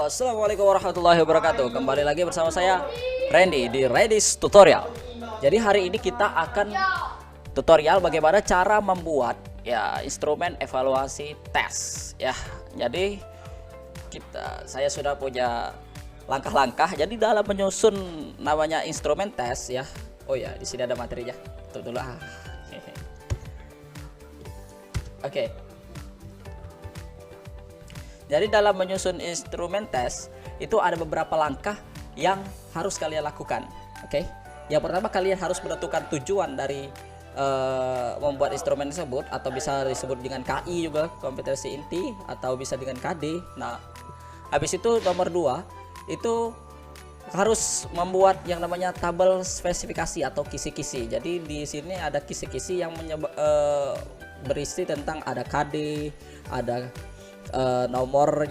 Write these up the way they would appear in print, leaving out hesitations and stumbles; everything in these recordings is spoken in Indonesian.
Assalamualaikum warahmatullahi wabarakatuh. Kembali lagi bersama saya Randy di Redis Tutorial. Jadi hari ini kita akan tutorial bagaimana cara membuat ya instrumen evaluasi tes ya. Jadi saya sudah punya langkah-langkah. Jadi dalam menyusun namanya instrumen tes ya. Oh ya, di sini ada materinya. Tutup dulu. Oke. Jadi dalam menyusun instrumen tes itu ada beberapa langkah yang harus kalian lakukan. Oke. Yang pertama, kalian harus menentukan tujuan dari membuat instrumen tersebut, atau bisa disebut dengan KI juga, kompetensi inti, atau bisa dengan KD. Nah, habis itu nomor 2 itu harus membuat yang namanya tabel spesifikasi atau kisi-kisi. Jadi di sini ada kisi-kisi yang berisi tentang ada KD, ada nomor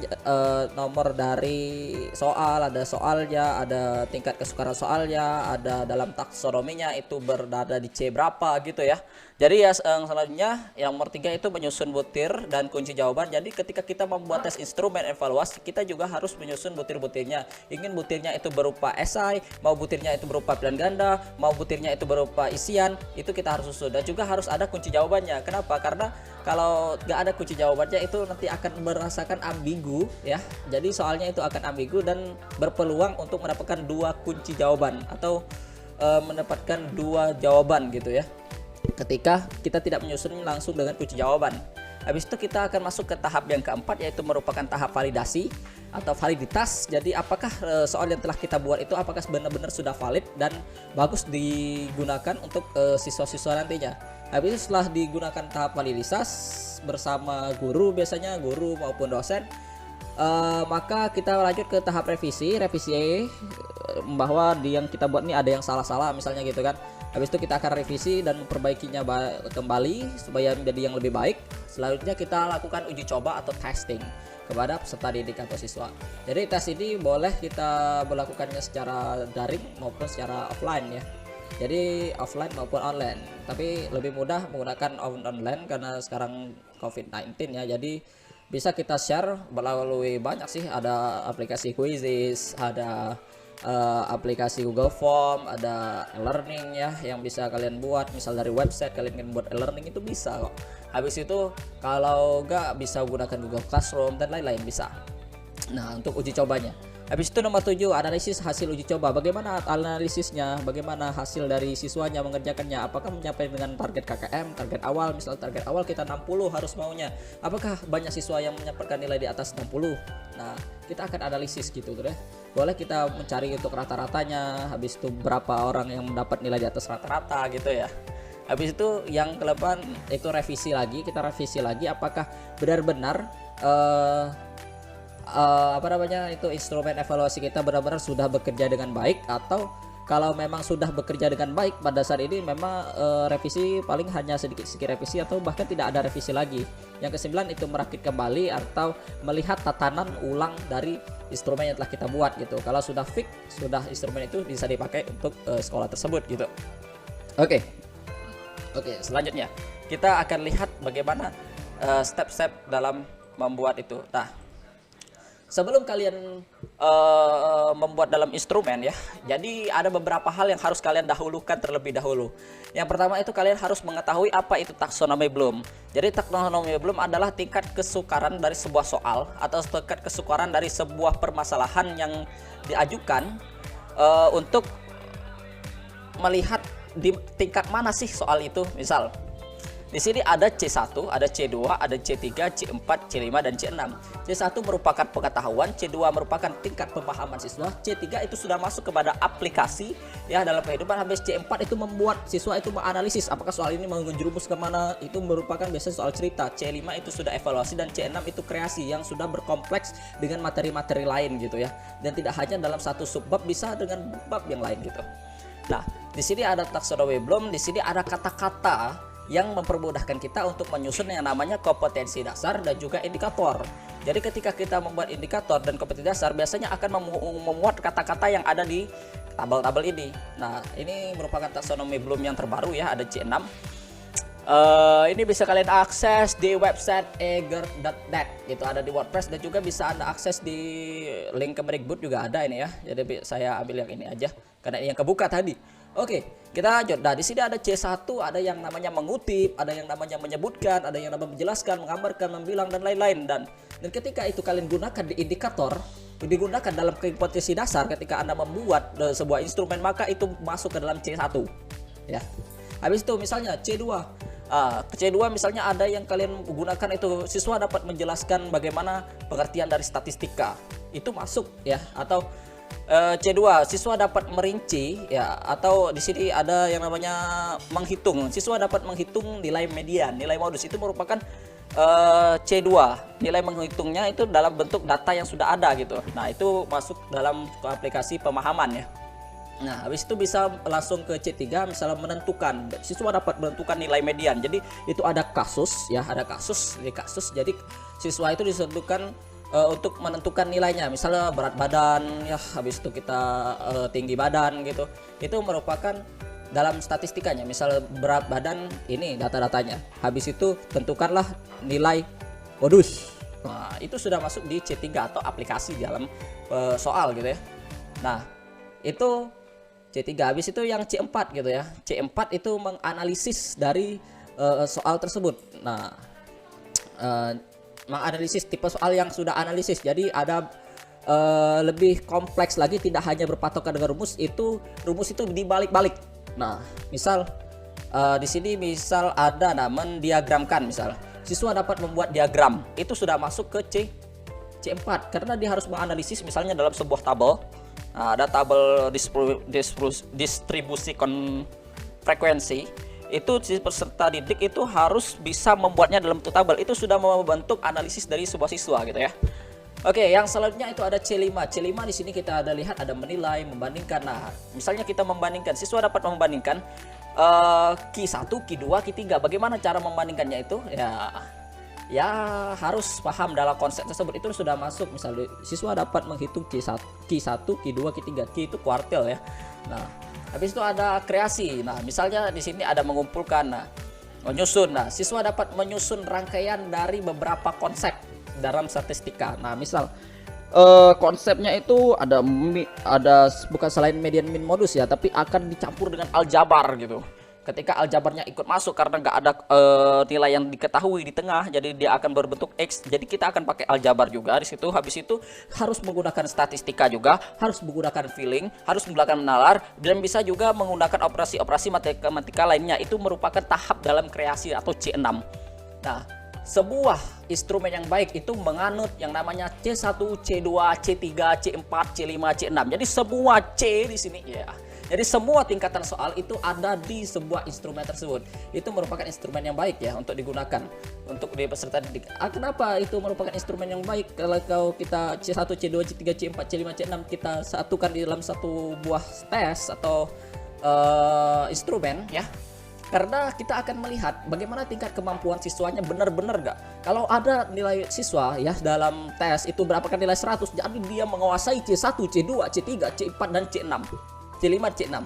dari soal, ada soalnya, ada tingkat kesukaran soalnya, ada dalam taksonominya itu berada di C berapa gitu ya. Jadi ya selanjutnya yang nomor 3 itu menyusun butir dan kunci jawaban. Jadi ketika kita membuat tes instrumen evaluasi, kita juga harus menyusun butir-butirnya. Ingin butirnya itu berupa esai, mau butirnya itu berupa pilihan ganda, mau butirnya itu berupa isian, itu kita harus susun. Dan juga harus ada kunci jawabannya. Kenapa? Karena kalau nggak ada kunci jawabannya itu nanti akan merasakan ambigu ya. Jadi soalnya itu akan ambigu dan berpeluang untuk mendapatkan 2 kunci jawaban atau mendapatkan 2 jawaban gitu ya, ketika kita tidak menyusun langsung dengan kunci jawaban. Habis itu kita akan masuk ke tahap yang keempat, yaitu merupakan tahap validasi atau validitas. Jadi apakah soal yang telah kita buat itu apakah benar-benar sudah valid dan bagus digunakan untuk siswa-siswa nantinya. Habis itu setelah digunakan tahap validitas bersama guru, biasanya guru maupun dosen, maka kita lanjut ke tahap revisi bahwa yang kita buat ini ada yang salah-salah misalnya gitu kan. Habis itu kita akan revisi dan memperbaikinya kembali supaya menjadi yang lebih baik. Selanjutnya kita lakukan uji coba atau testing kepada peserta didik atau siswa. Jadi tes ini boleh kita melakukannya secara daring maupun secara offline ya. Jadi offline maupun online. Tapi lebih mudah menggunakan online karena sekarang COVID-19 ya. Jadi bisa kita share melalui banyak sih, ada aplikasi Quizzes, ada aplikasi Google Form, ada e-learning ya yang bisa kalian buat. Misal dari website kalian ingin buat e-learning itu bisa kok. Habis itu kalau nggak bisa gunakan Google Classroom dan lain-lain bisa. Nah, untuk uji cobanya, habis itu nomor 7 analisis hasil uji coba. Bagaimana analisisnya, bagaimana hasil dari siswanya mengerjakannya, apakah mencapai dengan target KKM, target awal. Misal target awal kita 60 harus maunya, apakah banyak siswa yang mendapatkan nilai di atas 60. Nah, kita akan analisis gitu deh. Boleh kita mencari untuk rata-ratanya, habis itu berapa orang yang mendapat nilai di atas rata-rata gitu ya. Habis itu yang ke-8 itu revisi lagi, kita revisi lagi apakah benar-benar itu instrumen evaluasi kita benar-benar sudah bekerja dengan baik, atau kalau memang sudah bekerja dengan baik pada saat ini memang revisi paling hanya sedikit revisi atau bahkan tidak ada revisi lagi. Yang ke-9 itu merakit kembali atau melihat tatanan ulang dari instrumen yang telah kita buat gitu. Kalau sudah fix, sudah instrumen itu bisa dipakai untuk sekolah tersebut gitu. Oke, selanjutnya kita akan lihat bagaimana step-step dalam membuat itu. Nah, sebelum kalian membuat dalam instrumen ya, jadi ada beberapa hal yang harus kalian dahulukan terlebih dahulu. Yang pertama itu kalian harus mengetahui apa itu taksonomi Bloom. Jadi taksonomi Bloom adalah tingkat kesukaran dari sebuah soal atau tingkat kesukaran dari sebuah permasalahan yang diajukan untuk melihat di tingkat mana sih soal itu. Misal di sini ada C1, ada C2, ada C3, C4, C5 dan C6. C1 merupakan pengetahuan, C2 merupakan tingkat pemahaman siswa, C3 itu sudah masuk kepada aplikasi ya dalam kehidupan. Habis C4 itu membuat siswa itu menganalisis apakah soal ini menjerumus kemana, itu merupakan biasanya soal cerita. C5 itu sudah evaluasi dan C6 itu kreasi yang sudah berkompleks dengan materi-materi lain gitu ya. Dan tidak hanya dalam satu subbab, bisa dengan bab yang lain gitu. Nah, di sini ada taksonomi Bloom, di sini ada kata-kata yang mempermudahkan kita untuk menyusun yang namanya kompetensi dasar dan juga indikator. Jadi ketika kita membuat indikator dan kompetensi dasar, biasanya akan memuat kata-kata yang ada di tabel-tabel ini. Nah, ini merupakan taksonomi Bloom yang terbaru ya, ada C6. Ini bisa kalian akses di website eger.net, itu ada di WordPress, dan juga bisa Anda akses di link Kemendikbud juga ada ini ya. Jadi saya ambil yang ini aja karena ini yang kebuka tadi. Oke, kita lanjut. Nah, di sini ada C1, ada yang namanya mengutip, ada yang namanya menyebutkan, ada yang namanya menjelaskan, menggambarkan, membilang, dan lain-lain. Dan ketika itu kalian gunakan di indikator, digunakan dalam kompetensi dasar ketika Anda membuat sebuah instrumen, maka itu masuk ke dalam C1 ya. Habis itu misalnya C2. C2 misalnya ada yang kalian gunakan itu siswa dapat menjelaskan bagaimana pengertian dari statistika. Itu masuk ya. Atau C2 siswa dapat merinci ya, atau di sini ada yang namanya menghitung. Siswa dapat menghitung nilai median, nilai modus, itu merupakan C2. Nilai menghitungnya itu dalam bentuk data yang sudah ada gitu. Nah, itu masuk dalam aplikasi pemahaman ya. Nah, habis itu bisa langsung ke C3, misalnya menentukan. Siswa dapat menentukan nilai median. Jadi itu ada kasus ya, ada kasus, di kasus. Jadi siswa itu ditentukan untuk menentukan nilainya, misalnya berat badan ya, habis itu kita tinggi badan gitu. Itu merupakan dalam statistikanya, misalnya berat badan ini data-datanya. Habis itu tentukanlah nilai modus. Nah, itu sudah masuk di C3 atau aplikasi dalam soal gitu ya. Nah, itu C3. Habis itu yang C4 gitu ya. C4 itu menganalisis dari soal tersebut. Nah, menganalisis tipe soal yang sudah analisis. Jadi ada lebih kompleks lagi, tidak hanya berpatokan dengan rumus itu dibalik-balik. Nah, misal di sini misal ada mendiagramkan, misal siswa dapat membuat diagram, itu sudah masuk ke C4 karena dia harus menganalisis misalnya dalam sebuah tabel. Nah, ada tabel distribusi frekuensi, itu si peserta didik itu harus bisa membuatnya dalam bentuk tabel. Itu sudah membentuk analisis dari sebuah siswa gitu ya. Oke, yang selanjutnya itu ada C5. C5 di sini kita ada lihat ada menilai, membandingkan. Nah, misalnya kita membandingkan, siswa dapat membandingkan Q1, Q2, Q3. Bagaimana cara membandingkannya itu? Ya harus paham dalam konsep tersebut. Itu sudah masuk. Misalnya siswa dapat menghitung Q1, Q2, Q3. Q itu kuartil ya. Nah, habis itu ada kreasi. Nah, misalnya di sini ada mengumpulkan, menyusun. Nah, siswa dapat menyusun rangkaian dari beberapa konsep dalam statistika. Nah, misal konsepnya itu ada bukan selain median min modus ya, tapi akan dicampur dengan aljabar gitu. Ketika aljabarnya ikut masuk karena nggak ada nilai yang diketahui di tengah, jadi dia akan berbentuk X. Jadi kita akan pakai aljabar juga di situ. Habis itu harus menggunakan statistika juga, harus menggunakan feeling, harus menggunakan nalar, dan bisa juga menggunakan operasi-operasi matematika lainnya. Itu merupakan tahap dalam kreasi atau C6. Nah, sebuah instrumen yang baik itu menganut yang namanya C1, C2, C3, C4, C5, C6. Jadi semua C di sini ya. Jadi semua tingkatan soal itu ada di sebuah instrumen tersebut. Itu merupakan instrumen yang baik ya untuk digunakan untuk di peserta didik. Kenapa itu merupakan instrumen yang baik? Kalau kita C1, C2, C3, C4, C5, C6 kita satukan di dalam satu buah tes atau instrumen ya. Karena kita akan melihat bagaimana tingkat kemampuan siswanya benar-benar gak. Kalau ada nilai siswa ya dalam tes itu berapa kan nilai 100, jadi dia menguasai C1, C2, C3, C4 dan C6. C5, C6.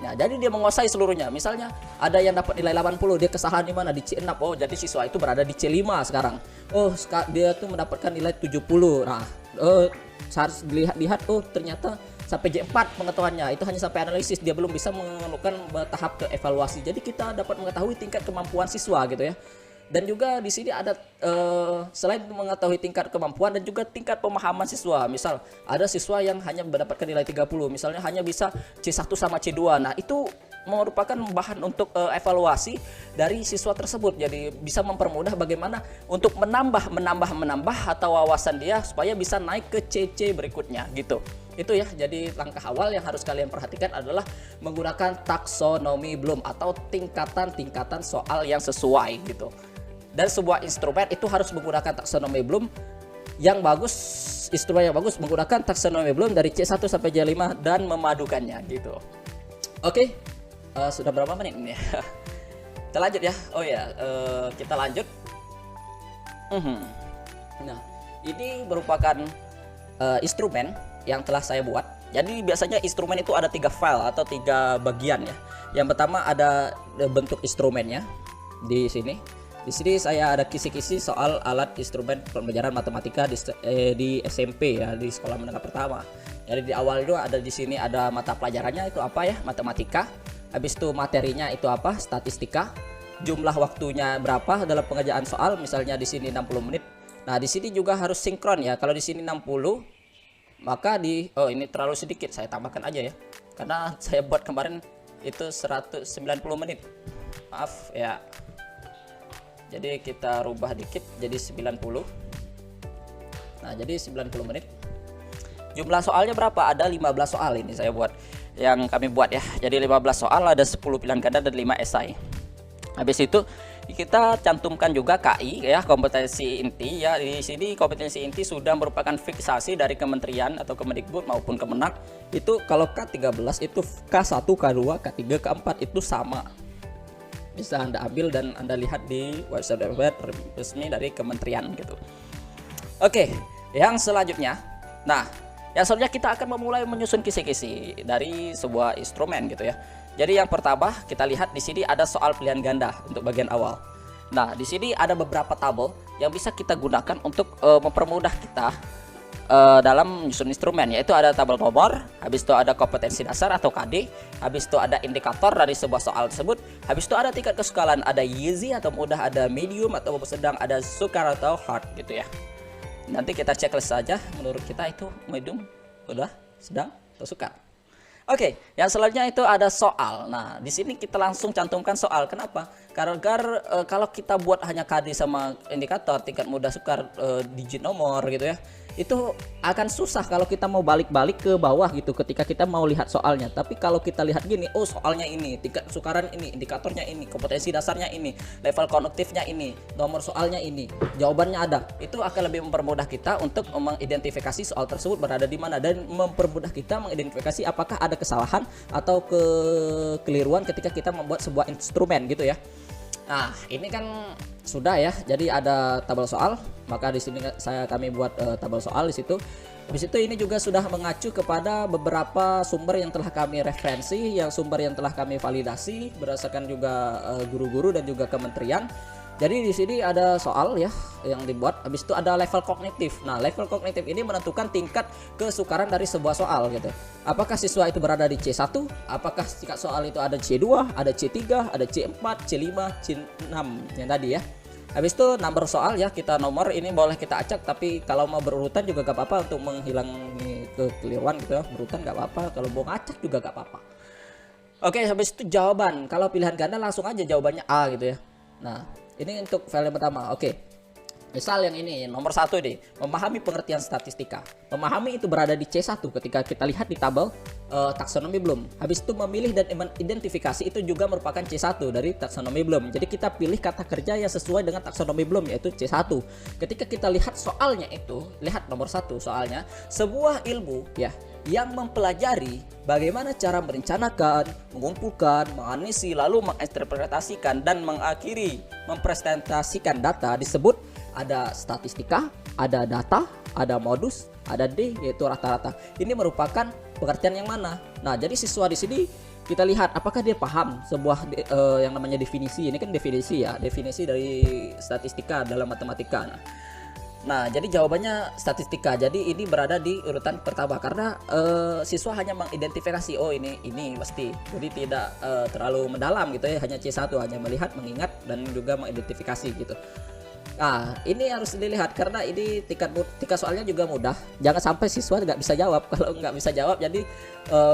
Nah, jadi dia menguasai seluruhnya. Misalnya ada yang dapat nilai 80, dia kesalahan di mana? Di C6. Oh, jadi siswa itu berada di C5 sekarang. Oh, dia tuh mendapatkan nilai 70. Nah, harus dilihat oh ternyata sampai J4 pengetahuannya, itu hanya sampai analisis, dia belum bisa mengeluarkan tahap ke evaluasi. Jadi kita dapat mengetahui tingkat kemampuan siswa gitu ya. Dan juga di sini ada selain mengetahui tingkat kemampuan dan juga tingkat pemahaman siswa. Misal ada siswa yang hanya mendapatkan nilai 30, misalnya hanya bisa C1 sama C2. Nah, itu merupakan bahan untuk evaluasi dari siswa tersebut. Jadi bisa mempermudah bagaimana untuk menambah atau wawasan dia supaya bisa naik ke CC berikutnya gitu. Itu ya, jadi langkah awal yang harus kalian perhatikan adalah menggunakan taksonomi Bloom atau tingkatan-tingkatan soal yang sesuai gitu. Dan sebuah instrumen itu harus menggunakan taksonomi Bloom yang bagus, instrumen yang bagus menggunakan taksonomi Bloom dari C1 sampai J5 dan memadukannya gitu. Oke, sudah berapa menit ini? Kita lanjut ya. Oh ya, kita lanjut. Nah, ini merupakan instrumen yang telah saya buat. Jadi biasanya instrumen itu ada 3 file atau 3 bagian ya. Yang pertama ada bentuk instrumennya, di sini. Di sini saya ada kisi-kisi soal alat instrumen pembelajaran matematika di SMP ya, di sekolah menengah pertama. Jadi di awal itu ada di sini ada mata pelajarannya itu apa ya, matematika. Habis itu materinya itu apa, statistika. Jumlah waktunya berapa dalam pengerjaan soal, misalnya di sini 60 menit. Nah, di sini juga harus sinkron ya. Kalau di sini 60, maka ini terlalu sedikit, saya tambahkan aja ya. Karena saya buat kemarin itu 190 menit. Maaf ya. Jadi kita rubah dikit jadi 90. Nah, jadi 90 menit. Jumlah soalnya berapa? Ada 15 soal ini saya buat. Yang kami buat ya. Jadi 15 soal, ada 10 pilihan ganda dan 5 esai. Habis itu kita cantumkan juga KI ya, kompetensi inti ya. Di sini kompetensi inti sudah merupakan fiksasi dari kementerian atau Kemendikbud maupun Kemenak. Itu kalau K13 itu K1, K2, K3, K4 itu sama. Bisa Anda ambil dan Anda lihat di website resmi dari kementerian gitu. Oke, yang selanjutnya. Nah, yang selanjutnya kita akan memulai menyusun kisi-kisi dari sebuah instrumen gitu ya. Jadi yang pertama kita lihat di sini ada soal pilihan ganda untuk bagian awal. Nah, di sini ada beberapa tabel yang bisa kita gunakan untuk mempermudah kita dalam menyusun instrumen, yaitu ada tabel nomor, habis itu ada kompetensi dasar atau KD, habis itu ada indikator dari sebuah soal tersebut, habis itu ada tingkat kesukaran, ada easy atau mudah, ada medium atau sedang, ada sukar atau hard gitu ya. Nanti kita checklist saja menurut kita itu medium, mudah, sedang atau sukar. Oke, yang selanjutnya itu ada soal. Nah, di sini kita langsung cantumkan soal. Kenapa? Karena kalau kita buat hanya KD sama indikator, tingkat mudah, sukar, digit nomor gitu ya, itu akan susah kalau kita mau balik-balik ke bawah gitu ketika kita mau lihat soalnya. Tapi kalau kita lihat gini, oh soalnya ini, tingkat kesukaran ini, indikatornya ini, kompetensi dasarnya ini, level kognitifnya ini, nomor soalnya ini, jawabannya ada. Itu akan lebih mempermudah kita untuk mengidentifikasi soal tersebut berada di mana, dan mempermudah kita mengidentifikasi apakah ada kesalahan atau kekeliruan ketika kita membuat sebuah instrumen gitu ya. Nah, ini kan sudah ya. Jadi ada tabel soal, maka di sini kami buat tabel soal di situ. Habis itu ini juga sudah mengacu kepada beberapa sumber yang telah kami referensi, yang sumber yang telah kami validasi berdasarkan juga guru-guru dan juga kementerian. Jadi di sini ada soal ya yang dibuat. Habis itu ada level kognitif. Nah, level kognitif ini menentukan tingkat kesukaran dari sebuah soal gitu. Apakah siswa itu berada di C1? Apakah tingkat soal itu ada C2, ada C3, ada C4, C5, C6 yang tadi ya. Habis itu nomor soal ya, kita nomor ini boleh kita acak, tapi kalau mau berurutan juga gak apa-apa untuk menghilangi kekeliruan gitu ya. Berurutan gak apa-apa, kalau mau ngacak juga gak apa-apa. Oke, habis itu jawaban. Kalau pilihan ganda langsung aja jawabannya A gitu ya. Nah, ini untuk file yang pertama. Oke. Misal yang ini nomor 1 ini, memahami pengertian statistika. Memahami itu berada di C1 ketika kita lihat di tabel taksonomi belum. Habis itu memilih dan identifikasi itu juga merupakan C1 dari taksonomi belum. Jadi kita pilih kata kerja yang sesuai dengan taksonomi belum, yaitu C1. Ketika kita lihat soalnya itu, lihat nomor 1 soalnya, sebuah ilmu ya yang mempelajari bagaimana cara merencanakan, mengumpulkan, menganalisis, lalu menginterpretasikan dan mengakhiri mempresentasikan data disebut ada statistika, ada data, ada modus, ada D yaitu rata-rata. Ini merupakan pengertian yang mana? Nah, jadi siswa di sini kita lihat apakah dia paham sebuah yang namanya definisi. Ini kan definisi ya, definisi dari statistika dalam matematika. Nah, jadi jawabannya statistika. Jadi ini berada di urutan pertama karena siswa hanya mengidentifikasi, oh ini pasti. Jadi tidak terlalu mendalam gitu ya, hanya C1, hanya melihat, mengingat dan juga mengidentifikasi gitu. Nah, ini harus dilihat karena ini tingkat soalnya juga mudah. Jangan sampai siswa nggak bisa jawab. Kalau nggak bisa jawab, jadi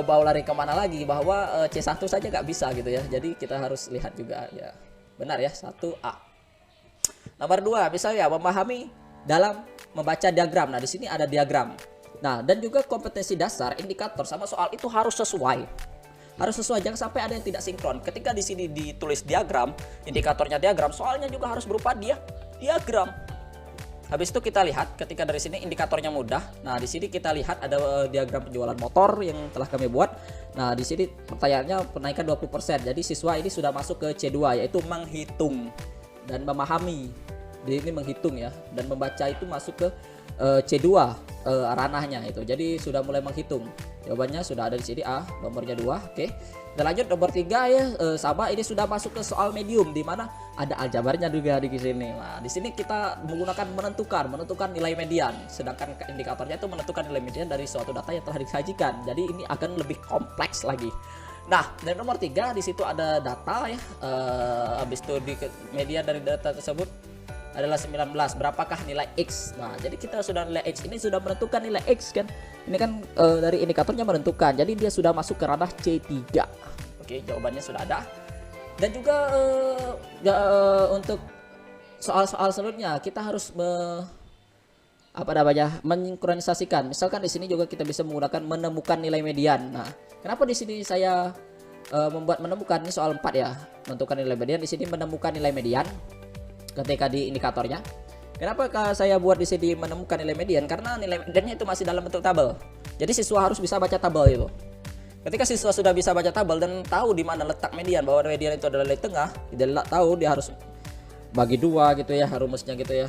mau lari kemana lagi, bahwa C1 saja nggak bisa gitu ya. Jadi kita harus lihat juga ya. Benar ya, 1A. Nomor 2, misalnya memahami dalam membaca diagram. Nah, di sini ada diagram. Nah, dan juga kompetensi dasar, indikator sama soal itu harus sesuai. Harus sesuai, jangan sampai ada yang tidak sinkron. Ketika di sini ditulis diagram, indikatornya diagram, soalnya juga harus berupa diagram. Habis itu kita lihat ketika dari sini indikatornya mudah. Nah, di sini kita lihat ada diagram penjualan motor yang telah kami buat. Nah, di sini pertanyaannya penaikan 20%. Jadi siswa ini sudah masuk ke C2, yaitu menghitung dan memahami. Ini menghitung ya, dan membaca itu masuk ke C2 ranahnya itu. Jadi sudah mulai menghitung. Jawabannya sudah ada di sini A, nomornya 2. Oke. Dan lanjut nomor 3 ya, sama ini sudah masuk ke soal medium di mana ada aljabarnya juga di sini. Nah, di sini kita menggunakan menentukan nilai median, sedangkan indikatornya itu menentukan nilai median dari suatu data yang telah disajikan. Jadi ini akan lebih kompleks lagi. Nah, dari nomor 3 di situ ada data ya. Habis itu di median dari data tersebut adalah 19. Berapakah nilai X? Nah, jadi kita sudah nilai X ini sudah menentukan nilai X kan. Ini kan dari indikatornya menentukan. Jadi dia sudah masuk ke ranah C3. Oke, jawabannya sudah ada. Dan juga untuk soal-soal selanjutnya kita harus mensinkronisasikan. Misalkan di sini juga kita bisa menggunakan menemukan nilai median. Nah, kenapa di sini saya membuat menemukan ini soal 4 ya. Menentukan nilai median, di sini menemukan nilai median ketika di indikatornya. Kenapa saya buat di sini menemukan nilai median? Karena nilai mediannya itu masih dalam bentuk tabel. Jadi siswa harus bisa baca tabel itu. Ketika siswa sudah bisa baca tabel dan tahu di mana letak median, bahwa median itu adalah di tengah, dia tahu dia harus bagi 2 gitu ya, rumusnya gitu ya.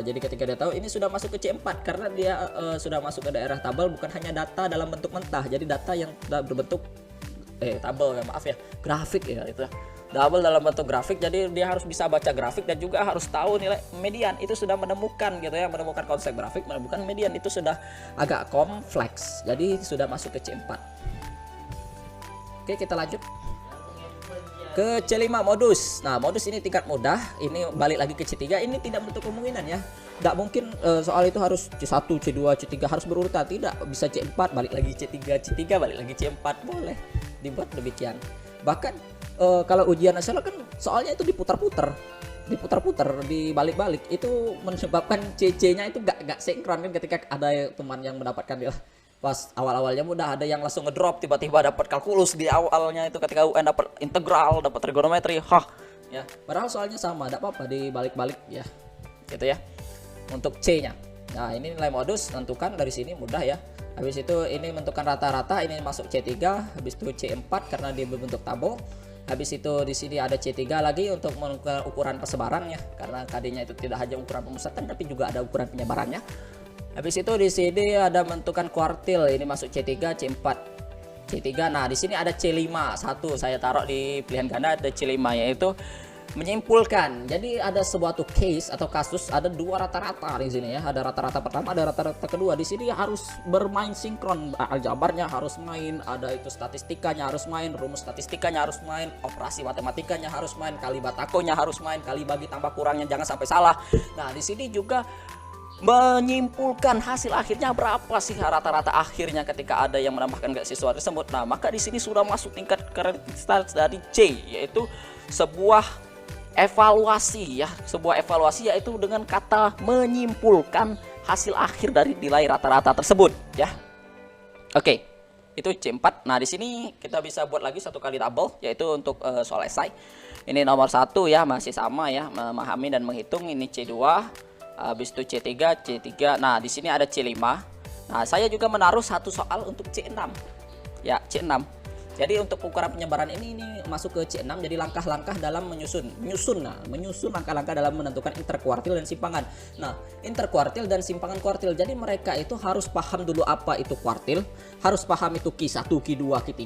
Jadi ketika dia tahu ini sudah masuk ke C4 karena dia sudah masuk ke daerah tabel, bukan hanya data dalam bentuk mentah. Jadi data yang berbentuk tabel ya, maaf ya, grafik ya itu ya. Double dalam bentuk grafik, jadi dia harus bisa baca grafik dan juga harus tahu nilai median. Itu sudah menemukan gitu ya, menemukan konsep grafik, menemukan median, itu sudah agak kompleks. Jadi sudah masuk ke C4. Oke, kita lanjut ke C5 modus. Nah, modus ini tingkat mudah. Ini balik lagi ke C3. Ini tidak menutup kemungkinan ya. Nggak mungkin soal itu harus C1, C2, C3 harus berurutan. Tidak, bisa C4 balik lagi C3, C3 balik lagi C4, boleh dibuat demikian. Bahkan kalau ujian nasional kan soalnya itu diputar-putar, dibalik-balik, itu menyebabkan CC-nya itu gak sinkron kan. Ketika ada teman yang mendapatkan dia pas awal-awalnya mudah, ada yang langsung ngedrop tiba-tiba dapat kalkulus di awalnya itu, ketika UN dapat integral, dapat trigonometri, ya padahal soalnya sama, tidak apa-apa dibalik-balik ya gitu ya. Untuk C-nya, nah ini nilai modus tentukan dari sini mudah ya. Habis itu ini menentukan rata-rata, ini masuk C3, habis itu C4 karena dia berbentuk tabel. Habis itu di sini ada C3 lagi untuk menentukan ukuran persebarannya, karena KD-nya itu tidak hanya ukuran pemusatan tapi juga ada ukuran penyebarannya. Habis itu di sini ada menentukan kuartil, ini masuk C3, C4, C3. Nah, di sini ada C5, satu saya taruh di pilihan ganda ada C5, yaitu menyimpulkan. Jadi ada sebuah case atau kasus, ada 2 rata-rata di sini ya. Ada rata-rata pertama, ada rata-rata kedua. Di sini harus bermain sinkron, aljabarnya harus main, ada itu statistikanya harus main, rumus statistikanya harus main, operasi matematikanya harus main, kali batakonya harus main, kali bagi tambah kurangnya jangan sampai salah. Nah, di sini juga menyimpulkan hasil akhirnya berapa sih rata-rata akhirnya ketika ada yang menambahkan gak siswa tersebut. Nah, maka di sini sudah masuk tingkat kredibilitas dari C, yaitu sebuah evaluasi ya, yaitu dengan kata menyimpulkan hasil akhir dari nilai rata-rata tersebut ya. Oke, itu C4. Nah, di sini kita bisa buat lagi satu kali tabel, yaitu untuk soal esai. Ini nomor 1 ya, masih sama ya, memahami dan menghitung. Ini C2, habis itu C3, C3. Nah, di sini ada C5. Nah, saya juga menaruh satu soal untuk C6 ya, C6. Jadi untuk ukuran penyebaran ini masuk ke C6. Jadi langkah-langkah dalam menyusun langkah-langkah dalam menentukan interkuartil dan simpangan. Nah, interkuartil dan simpangan kuartil. Jadi mereka itu harus paham dulu apa itu kuartil, harus paham itu Q1, Q2, Q3,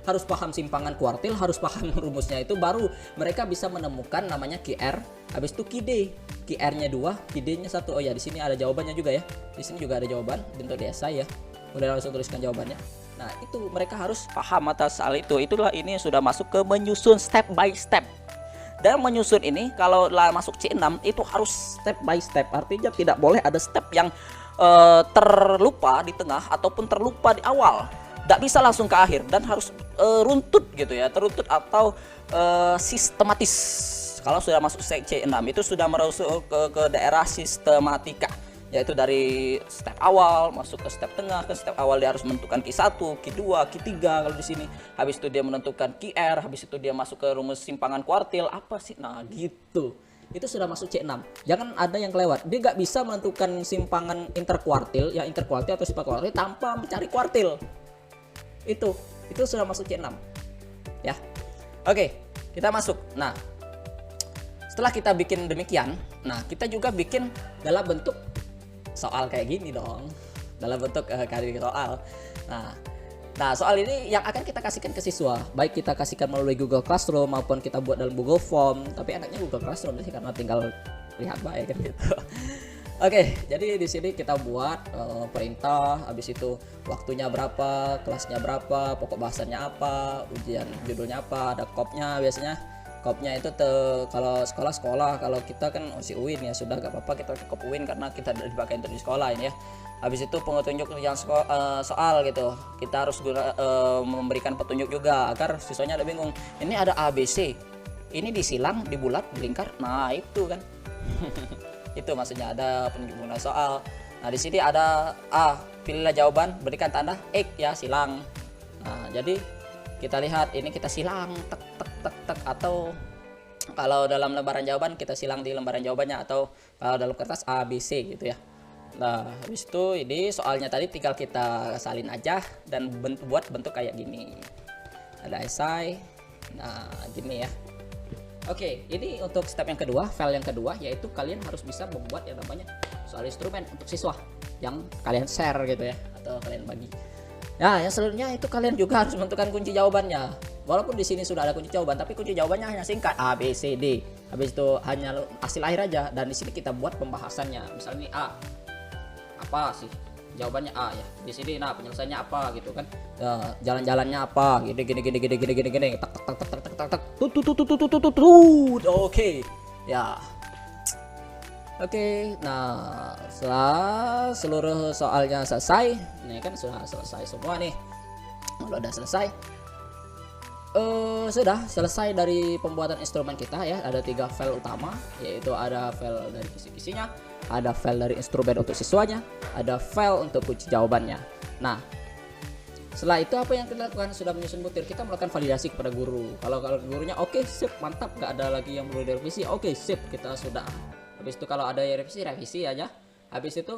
harus paham simpangan kuartil, harus paham rumusnya itu, baru mereka bisa menemukan namanya QR. Habis itu QD, QR-nya 2, QD-nya 1. Oh ya, di sini ada jawabannya juga ya. Di sini juga ada jawaban bentuk esai ya. Udah langsung tuliskan jawabannya. Nah, itu mereka harus paham atas hal itu. Itulah ini sudah masuk ke menyusun step by step. Dan menyusun ini kalau masuk C6 itu harus step by step. Artinya tidak boleh ada step yang terlupa di tengah ataupun terlupa di awal. Tidak bisa langsung ke akhir dan harus runtut gitu ya. Teruntut atau sistematis. Kalau sudah masuk C6 itu sudah merusuk ke daerah sistematika. Yaitu dari step awal masuk ke step tengah, ke step awal dia harus menentukan Q1, Q2, Q3 kalau di sini. Habis itu dia menentukan QR, habis itu dia masuk ke rumus simpangan kuartil, apa sih? Nah, gitu. Itu sudah masuk C6. Jangan ada yang kelewat. Dia nggak bisa menentukan simpangan interkuartil, ya interkuartil atau simpangan kuartil tanpa mencari kuartil. Itu sudah masuk C6. Ya. Oke, kita masuk. Nah, setelah kita bikin demikian, nah kita juga bikin dalam bentuk soal kayak gini dong, dalam bentuk kali soal. Nah, Nah, soal ini yang akan kita kasihkan ke siswa, baik kita kasihkan melalui Google Classroom maupun kita buat dalam Google Form, tapi enaknya Google Classroom sih karena tinggal lihat baik kan gitu. Oke, jadi di sini kita buat perintah, habis itu waktunya berapa, kelasnya berapa, pokok bahasannya apa, ujian judulnya apa, ada kopnya biasanya. Kopnya itu kalau sekolah, kalau kita kan masih UIN ya sudah gak apa-apa kita ke kop UIN karena kita dipakai untuk di sekolah ini ya. Habis itu petunjuk yang soal gitu, kita harus memberikan petunjuk juga agar siswanya ada bingung. Ini ada ABC, ini disilang, dibulat, dilingkar, nah itu kan. Itu maksudnya ada pengguna soal. Nah di sini ada A, pilihlah jawaban, berikan tanda X ya, silang. Nah jadi kita lihat ini kita silang tek tek tek tek, atau kalau dalam lembaran jawaban kita silang di lembaran jawabannya, atau kalau dalam kertas A B C gitu ya. Nah habis itu ini soalnya tadi tinggal kita salin aja dan buat bentuk kayak gini. Ada esai. Nah gini ya. Oke, ini untuk step yang kedua, file yang kedua, yaitu kalian harus bisa membuat yang namanya soal instrumen untuk siswa yang kalian share gitu ya, atau kalian bagi. Nah, yang selanjutnya itu kalian juga harus menentukan kunci jawabannya. Walaupun di sini sudah ada kunci jawaban, tapi kunci jawabannya hanya singkat A, B, C, D. Habis itu hanya hasil akhir aja, dan di sini kita buat pembahasannya. Misalnya ini A, apa sih? Jawabannya A ya. Di sini nah penyelesaiannya apa gitu kan. Jalan-jalannya apa? Gini tak tak tak tak tak tak tak tut. Oke. Ya. Oke. Nah, setelah seluruh soalnya selesai, ini kan sudah selesai semua nih. Kalau udah selesai, sudah selesai dari pembuatan instrumen kita ya. Ada 3 file utama, yaitu ada file dari kisi-kisinya, ada file dari instrumen untuk siswanya, ada file untuk kunci jawabannya. Nah, setelah itu apa yang kita lakukan? Sudah menyusun butir, kita melakukan validasi kepada guru. Kalau gurunya oke, sip, mantap, nggak ada lagi yang perlu direvisi, oke, sip, kita sudah. Habis itu kalau ada yang revisi aja. Habis itu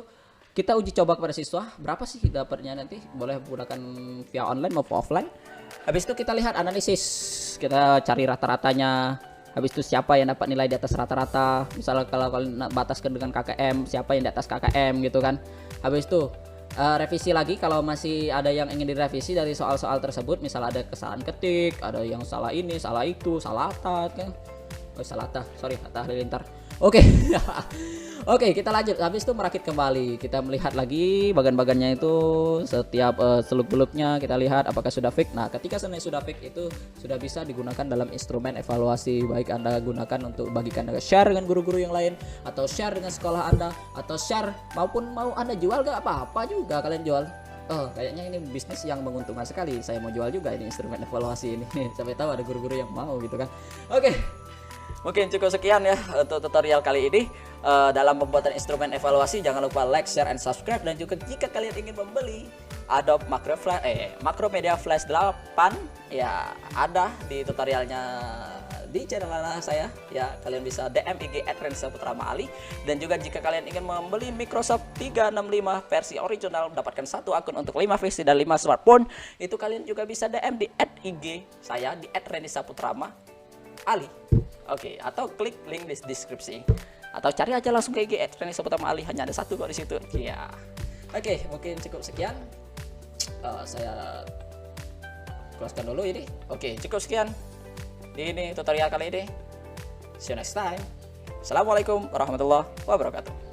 kita uji coba kepada siswa, berapa sih dapatnya nanti, boleh menggunakan via online maupun offline. Habis itu kita lihat analisis, kita cari rata-ratanya. Habis itu siapa yang dapat nilai di atas rata-rata, misalnya kalau kalian bataskan dengan KKM, siapa yang di atas KKM gitu kan. Habis itu revisi lagi kalau masih ada yang ingin direvisi dari soal-soal tersebut, misalnya ada kesalahan ketik, ada yang salah ini, salah itu, salah tat kan. Oh salah tah, sorry, Atta Halilintar. Oke. Oke, kita lanjut. Habis itu merakit kembali. Kita melihat lagi bagan-bagannya itu, setiap seluk-beluknya kita lihat apakah sudah fix. Nah, ketika sudah fix itu sudah bisa digunakan dalam instrumen evaluasi. Baik Anda gunakan untuk bagikan ke share dengan guru-guru yang lain, atau share dengan sekolah Anda, atau share maupun mau Anda jual gak apa-apa juga kalian jual. Oh, kayaknya ini bisnis yang menguntungkan sekali. Saya mau jual juga ini instrumen evaluasi ini. Sampai tahu ada guru-guru yang mau gitu kan. Oke. Mungkin cukup sekian ya untuk tutorial kali ini. Dalam pembuatan instrumen evaluasi, jangan lupa like, share, and subscribe. Dan juga jika kalian ingin membeli Adobe Macromedia Flash 8 ya, ada di tutorialnya di channel saya ya. Kalian bisa DM IG @rensaputramaali. Dan juga jika kalian ingin membeli Microsoft 365 versi original, mendapatkan 1 akun untuk 5 PC dan 5 smartphone, itu kalian juga bisa DM di @IG saya di @rensaputramaali. Oke, atau klik link di deskripsi, atau cari aja langsung ke IG @rensaputramaali, hanya ada 1 kok di situ. Ya. Oke, mungkin cukup sekian. Saya close-kan dulu ini. Oke, cukup sekian di ini tutorial kali ini. See you next time. Assalamualaikum warahmatullahi wabarakatuh.